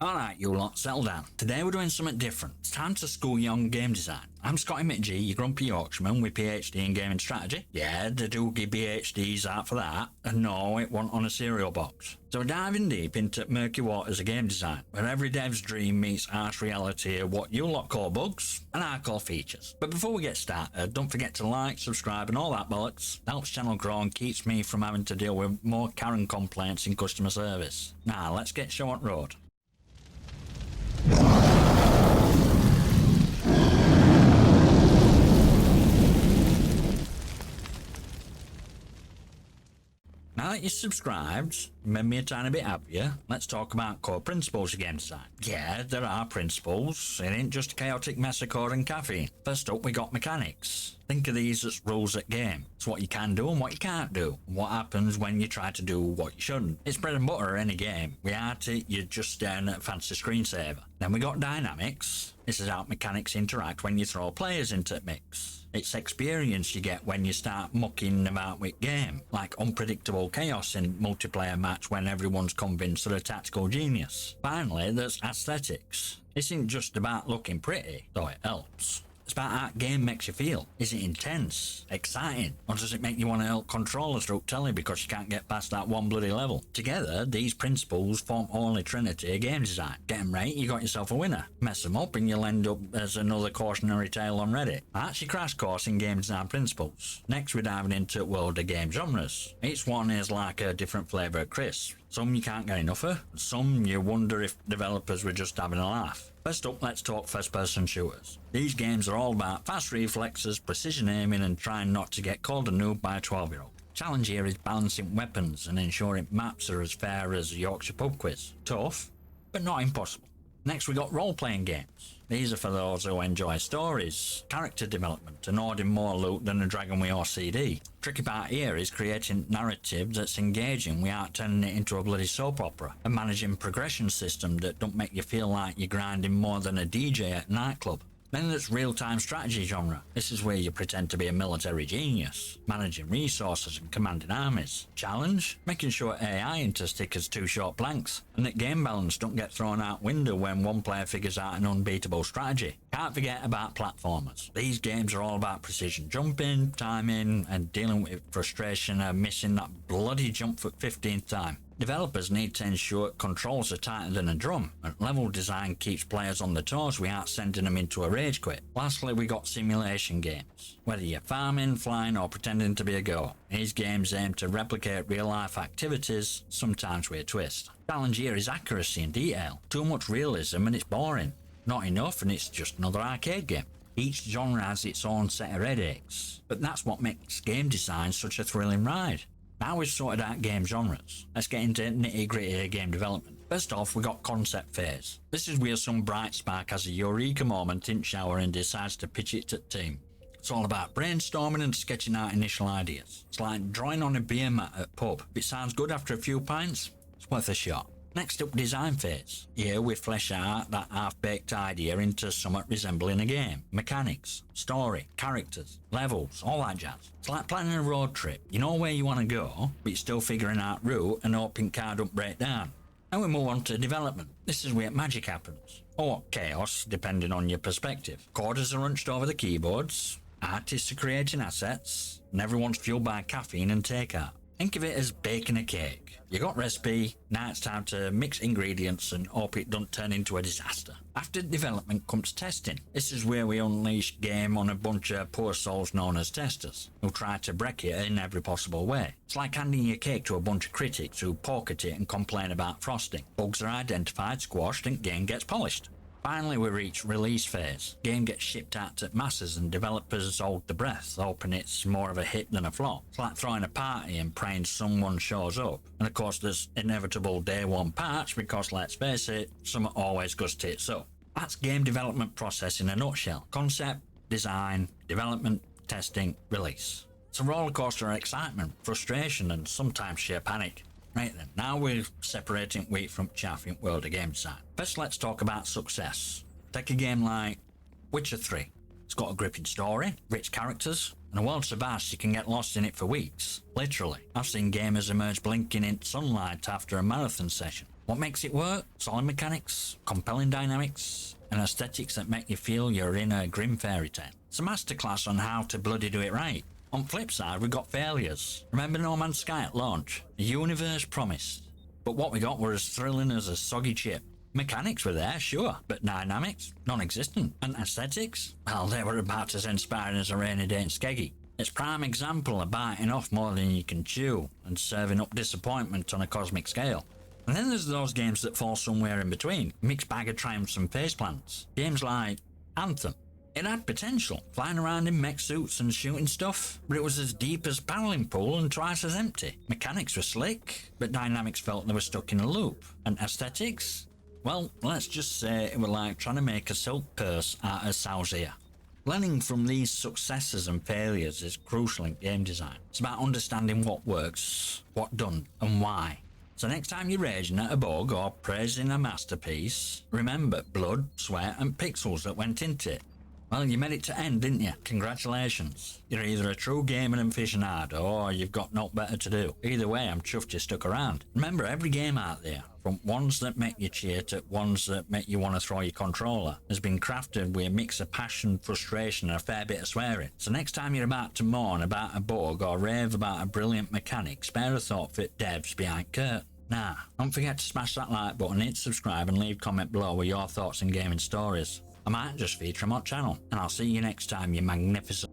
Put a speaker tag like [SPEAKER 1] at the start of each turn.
[SPEAKER 1] Alright, you lot, settle down. Today we're doing something different. It's time to school you on game design. I'm Scotty McG, your grumpy Yorkshireman with PhD in gaming strategy. Yeah, they do give PhDs out for that. And no, it wasn't on a cereal box. So we're diving deep into murky waters of game design, where every dev's dream meets harsh reality of what you lot call bugs, and I call features. But before we get started, don't forget to like, subscribe and all that bollocks. That helps channel grow and keeps me from having to deal with more Karen complaints in customer service. Now, let's get show on road. Now that you're subscribed, made me a tiny bit happier, let's talk about core principles of game design. Yeah, there are principles, it ain't just a chaotic mess of code and caffeine. First up, we got mechanics. Think of these as rules at game. It's what you can do and what you can't do. What happens when you try to do what you shouldn't. It's bread and butter any game. Without it, you're just staring at a fancy screensaver. Then we got dynamics. This is how mechanics interact when you throw players into the mix. It's experience you get when you start mucking about with game, like unpredictable chaos in multiplayer match when everyone's convinced they're a tactical genius. Finally, there's aesthetics. This isn't just about looking pretty, though it helps. It's about how the game makes you feel. Is it intense, exciting, or does it make you want to help controllers through telly because you can't get past that one bloody level? Together, these principles form holy trinity of game design. Get them right, you got yourself a winner. Mess them up and you'll end up as another cautionary tale on Reddit. That's your crash course in game design principles. Next, we're diving into the world of game genres. Each one is like a different flavour of crisp. Some you can't get enough of, some you wonder if developers were just having a laugh. First up, let's talk first-person shooters. These games are all about fast reflexes, precision aiming and trying not to get called a noob by a 12-year-old. Challenge here is balancing weapons and ensuring maps are as fair as a Yorkshire pub quiz. Tough, but not impossible. Next, we got role-playing games. These are for those who enjoy stories, character development, and hoarding more loot than a Dragon Wheel CD. Tricky part here is creating narrative that's engaging without turning it into a bloody soap opera, and managing progression system that don't make you feel like you're grinding more than a DJ at a nightclub. Then there's real-time strategy genre. This is where you pretend to be a military genius, managing resources and commanding armies. Challenge? Making sure AI into stickers too short blanks, and that game balance don't get thrown out window when one player figures out an unbeatable strategy. Can't forget about platformers. These games are all about precision jumping, timing, and dealing with frustration of missing that bloody jump for the 15th time. Developers need to ensure controls are tighter than a drum, and level design keeps players on their toes without sending them into a rage quit. Lastly, we got simulation games. Whether you're farming, flying, or pretending to be a girl, these games aim to replicate real-life activities, sometimes with a twist. Challenge here is accuracy and detail. Too much realism and it's boring. Not enough and it's just another arcade game. Each genre has its own set of headaches, but that's what makes game design such a thrilling ride. Now we've sorted out game genres, let's get into nitty-gritty of game development. First off, we got concept phase. This is where some bright spark has a eureka moment in shower and decides to pitch it to the team. It's all about brainstorming and sketching out initial ideas. It's like drawing on a beer mat at a pub. If it sounds good after a few pints, it's worth a shot. Next up, design phase. Here we flesh out that half-baked idea into somewhat resembling a game. Mechanics, story, characters, levels, all that jazz. It's like planning a road trip. You know where you want to go, but you're still figuring out route and hoping car don't break down. Then we move on to development. This is where magic happens. Or chaos, depending on your perspective. Coders are hunched over the keyboards, artists are creating assets, and everyone's fueled by caffeine and takeout. Think of it as baking a cake. You got recipe, now it's time to mix ingredients and hope it don't turn into a disaster. After development comes testing. This is where we unleash game on a bunch of poor souls known as testers, who try to break it in every possible way. It's like handing your cake to a bunch of critics who poke at it and complain about frosting. Bugs are identified, squashed, and game gets polished. Finally, we reach release phase. Game gets shipped out to masses and developers hold their breath, hoping it's more of a hit than a flop. It's like throwing a party and praying someone shows up. And of course, there's inevitable day one patch because, let's face it, something always goes tits up. That's game development process in a nutshell. Concept, design, development, testing, release. It's a rollercoaster of excitement, frustration, and sometimes sheer panic. Right then, now we're separating wheat from chaff in world of game design. First, let's talk about success. Take a game like Witcher 3. It's got a gripping story, rich characters, and a world so vast you can get lost in it for weeks. Literally. I've seen gamers emerge blinking in sunlight after a marathon session. What makes it work? Solid mechanics, compelling dynamics, and aesthetics that make you feel you're in a grim fairy tale. It's a masterclass on how to bloody do it right. On flip side, we got failures. Remember No Man's Sky at launch? A universe promised. But what we got were as thrilling as a soggy chip. Mechanics were there, sure, but dynamics, non-existent. And aesthetics? Well, they were about as inspiring as a rainy day in Skeggy. It's prime example of biting off more than you can chew and serving up disappointment on a cosmic scale. And then there's those games that fall somewhere in between, mixed bag of triumphs and faceplants. Games like Anthem. It had potential, flying around in mech suits and shooting stuff, but it was as deep as paddling pool and twice as empty. Mechanics were slick, but dynamics felt they were stuck in a loop. And aesthetics? Well, let's just say it was like trying to make a silk purse out of sow's ear. Learning from these successes and failures is crucial in game design. It's about understanding what works, what doesn't, and why. So next time you're raging at a bug or praising a masterpiece, remember blood, sweat and pixels that went into it. Well, you made it to end, didn't you? Congratulations. You're either a true gamer and aficionado or you've got naught better to do. Either way, I'm chuffed you stuck around. Remember, every game out there, from ones that make you cheer to ones that make you want to throw your controller, has been crafted with a mix of passion, frustration and a fair bit of swearing. So next time you're about to mourn about a bug or rave about a brilliant mechanic, spare a thought for devs behind curtain. Nah, don't forget to smash that like button, hit subscribe and leave a comment below with your thoughts and gaming stories. I might just feature them on channel, and I'll see you next time, you magnificent